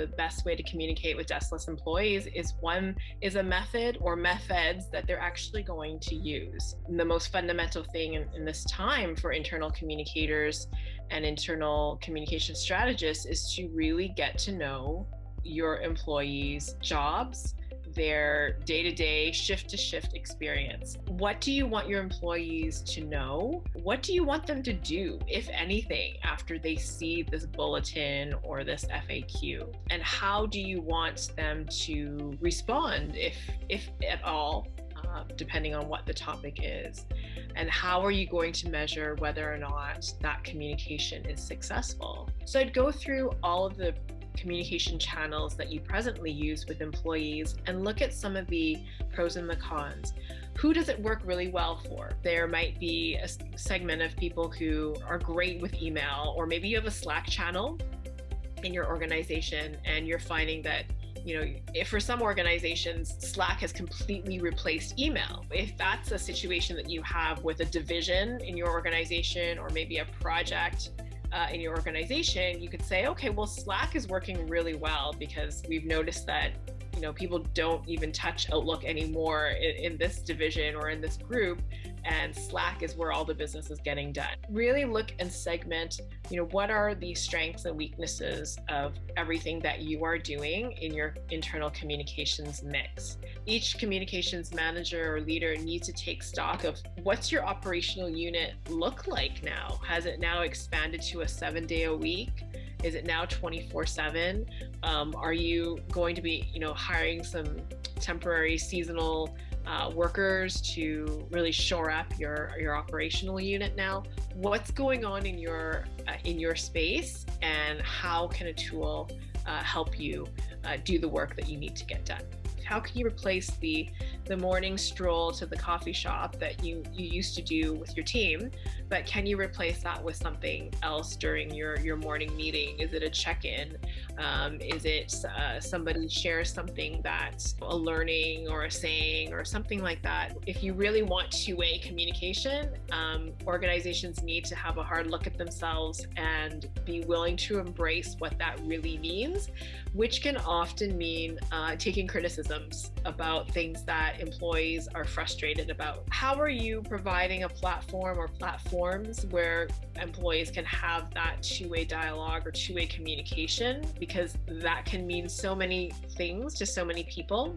the best way to communicate with deskless employees is a method or methods that they're actually going to use. And the most fundamental thing in this time for internal communicators and internal communication strategists is to really get to know your employees' jobs, their day-to-day, shift-to-shift experience. What do you want your employees to know? What do you want them to do, if anything, after they see this bulletin or this FAQ? And how do you want them to respond, if at all, depending on what the topic is? And how are you going to measure whether or not that communication is successful? So I'd go through all of the communication channels that you presently use with employees and look at some of the pros and the cons. Who does it work really well for? There might be a segment of people who are great with email, or maybe you have a Slack channel in your organization and you're finding that, if for some organizations, Slack has completely replaced email. If that's a situation that you have with a division in your organization, or maybe a project in your organization, you could say, okay, well, Slack is working really well because we've noticed that people don't even touch Outlook anymore in this division or in this group, and Slack is where all the business is getting done. Really look and segment, what are the strengths and weaknesses of everything that you are doing in your internal communications mix. Each communications manager or leader needs to take stock of what's your operational unit look like now? Has it now expanded to a 7-day a week? Is it now 24/7? Are you going to be, hiring some temporary seasonal workers to really shore up your operational unit now? What's going on in your space, and how can a tool help you do the work that you need to get done? How can you replace the morning stroll to the coffee shop that you used to do with your team, but can you replace that with something else during your morning meeting? Is it a check-in? Is it somebody shares something that's a learning or a saying or something like that? If you really want two-way communication, organizations need to have a hard look at themselves and be willing to embrace what that really means, which can often mean taking criticisms about things that employees are frustrated about. How are you providing a platform or platforms where employees can have that two-way dialogue or two-way communication? Because that can mean so many things to so many people.